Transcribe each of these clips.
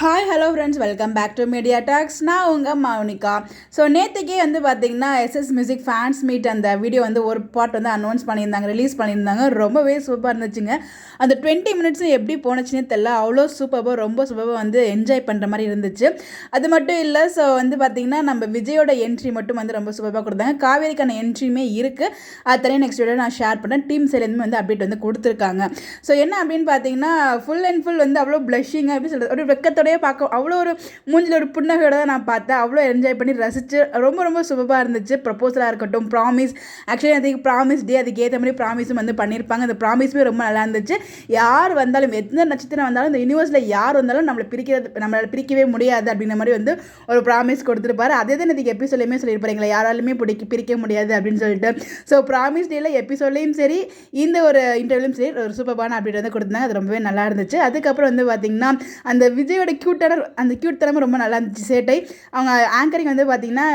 Hi hello friends, welcome back to media talks. நான் உங்கள் Mounika. So நேற்றுக்கே பார்த்தீங்கன்னா எஸ்எஸ் மியூசிக் ஃபேன்ஸ் மீட் அந்த வீடியோ ஒரு பார்ட் அனௌன்ஸ் பண்ணியிருந்தாங்க, ரிலீஸ் பண்ணியிருந்தாங்க. ரொம்பவே சூப்பராக இருந்துச்சுங்க. அந்த 20 மினிட்ஸும் எப்படி போனச்சுன்னே தெரில. அவ்வளோ சூப்பராக, ரொம்ப சூப்பராக என்ஜாய் பண்ணுற மாதிரி இருந்துச்சு. அது மட்டும் இல்லை, ஸோ பார்த்தீங்கன்னா நம்ம விஜயோட என்ட்ரி மட்டும் ரொம்ப சூப்பராக கொடுத்தாங்க. காவேரிக்கான என்ட்ரியுமே இருக்குது. அது தனியாக நெக்ஸ்ட் வீடியோ நான் ஷேர் பண்ணேன். டீம் சைட்லேருந்து அப்டேட் கொடுத்துருக்காங்க. ஸோ என்ன அப்படின்னு பார்த்தீங்கன்னா ஃபுல் அண்ட் ஃபுல் அவ்வளோ ப்ளஷிங்காக எப்படி சொல்கிறது, ஒரு வெக்கத்தோடய பார்க்க அவ்வளோ ஒரு மூஞ்சில் ஒரு புன்னகையோட தான் நான் பார்த்தேன். அவ்வளோ என்ஜாய் பண்ணி ரசித்து ரொம்ப ரொம்ப சூப்பராக இருந்துச்சு. ப்ரப்போசலாக இருக்கட்டும், ப்ராமிஸ், ஆக்சுவலி அதுக்கு ப்ராமிஸ் டே, அதுக்கு ஏற்ற மாதிரி ப்ராமிஸும் பண்ணியிருப்பாங்க. அந்த ப்ராமிஸுமே ரொம்ப நல்லா இருந்துச்சு. யார் வந்தாலும், எந்த நட்சத்திரம் வந்தாலும், இந்த யூனிவர்ஸில் யார் வந்தாலும் நம்மளால் பிரிக்கவே முடியாது அப்படின்ற மாதிரி ஒரு ப்ராமிஸ் கொடுத்துருப்பாரு. அதே தான் இதுக்கு எபிசோட்லையுமே சொல்லியிருப்பாருங்களா, யாராலுமே பிரிக்க முடியாது அப்படின்னு சொல்லிட்டு. ஸோ ப்ராமிஸ் டேயில் எபிசோட்லையும் சரி, இந்த ஒரு இன்டர்வியூலையும் சரி, ஒரு சூப்பரான அப்டேட் கொடுத்தாங்க. அது ரொம்பவே நல்லா இருந்துச்சு. அதுக்கப்புறம் பார்த்தீங்கன்னா அந்த விஜயோட கியூட் தரமும் ரொம்ப நல்லா இருந்துச்சு. சேட்டை அவங்க ஆங்கரிங் பார்த்தீங்கன்னா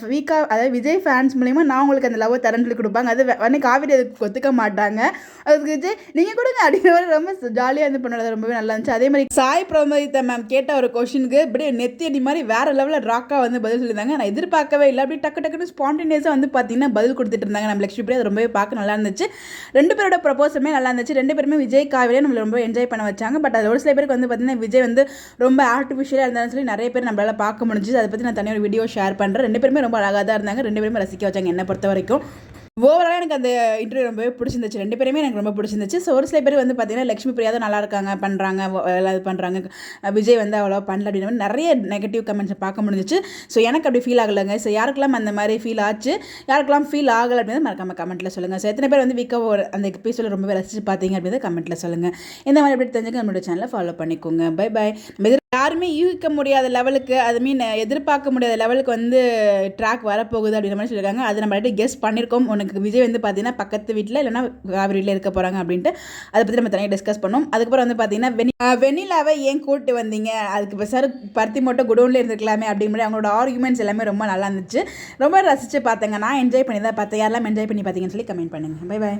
வீக்காக, அதாவது விஜய் ஃபேன்ஸ் மூலிமா நான் உங்களுக்கு அந்த லவ் தரேன்னு சொல்லி கொடுப்பாங்க. அது காவேரி அதுக்கு ஒத்துக்க மாட்டாங்க. அதுக்கு விஜய் நீங்கள் கொடுங்க அப்படிங்கிற ரொம்ப ஜாலியாக பண்ணுறது ரொம்பவே நல்லா இருந்துச்சு. அதே மாதிரி சாய் பிரமோதிதா மேம் கேட்ட ஒரு கொஷனுக்கு இப்படியே நெத்தி அடி மாதிரி வேறு லெவலில் ராக்காக பதில் சொல்லியிருந்தாங்க. நான் எதிர்பார்க்கவே இல்லை. அப்படி டக்குன்னு ஸ்பான்டேனியஸாக பார்த்தீங்கன்னா பதில் கொடுத்துட்டு இருந்தாங்க நம்ம லக்ஷ்மி பிரியா. அது ரொம்பவே பார்க்க நல்லா இருந்துச்சு. ரெண்டு பேரோட ப்ரப்போசலுமே நல்லா இருந்துச்சு. ரெண்டு பேருமே விஜய் காவேரியை நம்மளை ரொம்ப என்ஜாய் பண்ண வச்சாங்க. பட் அது ஒரு சில பேருக்கு பார்த்தீங்கன்னா விஜய் ரொம்ப ஆர்டிஃபிஷியலாக இருந்தாலும் சொல்லி நிறைய பேர் நம்மளால் பார்க்க முடிஞ்சுது. அதை பற்றி நான் தனியாக ஒரு வீடியோ ஷேர் பண்ணுறேன். ரெண்டு பேருமே ரொம்ப அழகாக தான் இருந்தாங்க. ரெண்டு பேருமே ரசிக்க வச்சாங்க என்னை பொறுத்த வரைக்கும். ஓவராலாக எனக்கு அந்த இன்டர்வியூ ரொம்பவே பிடிச்சிருந்துச்சு. ரெண்டு பேருமே எனக்கு ரொம்ப பிடிச்சிருந்துச்சு. ஸோ ஒரு சில பேர் பார்த்தீங்கன்னா லக்ஷ்மி பிரியா தான் நல்லா இருக்காங்க, பண்ணுறாங்க, இது பண்ணுறாங்க, விஜய் அவ்வளோ பண்ணல அப்படின்ற மாதிரி நிறைய நெகட்டிவ் கமெண்ட்ஸை பார்க்க முடிஞ்சிச்சு. ஸோ எனக்கு அப்படி ஃபீல் ஆகலைங்க. ஸோ யாருக்கெல்லாம் அந்த மாதிரி ஃபீல் ஆச்சு, யாருக்கெல்லாம் ஃபீல் ஆகலை அப்படின்னு மறக்காம கமெண்ட்டில் சொல்லுங்கள். ஸோ எத்தனை பேர் வீக்காக அந்த எபிசோட ரொம்பவே ரசிச்சு பார்த்தீங்க அப்படின்னு கமெண்ட்டில் சொல்லுங்கள். இந்த மாதிரி அப்படி தெரிஞ்சுக்க நம்மளோட சேனலை ஃபாலோ பண்ணிக்கோங்க. Bye bye. யாருமே யூகிக்க முடியாத லெவலுக்கு, அது எதிர்பார்க்க முடியாத லெவலுக்கு ட்ராக் வரப்போகுது அப்படின்ற மாதிரி சொல்லியிருக்காங்க. அது நம்ம கெஸ் பண்ணியிருக்கோம். உனக்கு விஜய் பார்த்தீங்கன்னா பக்கத்து வீட்டில் இல்லைனா காவிரி வீட்டில் இருக்க போகிறாங்க அப்படின்ட்டு அதை பற்றி நம்ம தனியாக டிஸ்கஸ் பண்ணோம். அதுக்கப்புறம் பார்த்தீங்கன்னா வெண்ணிலாவை ஏன் கூப்பிட்டு வந்தீங்க, அதுக்கு இப்போ சார் பருத்தி மட்டும் குடோனில் இருந்திருக்கலாமே அப்படிங்கிற மாதிரி அவங்களோட ஆர்குமெண்ட்ஸ் எல்லாமே ரொம்ப நல்லா இருந்துச்சு. ரொம்ப ரசித்து பார்த்தேங்க. நான் என்ஜாய் பண்ணி தான் பார்த்தேன். யாரெல்லாம் என்ஜாய் பண்ணி பார்த்தீங்கன்னு சொல்லி கமெண்ட் பண்ணுங்கள். Bye bye.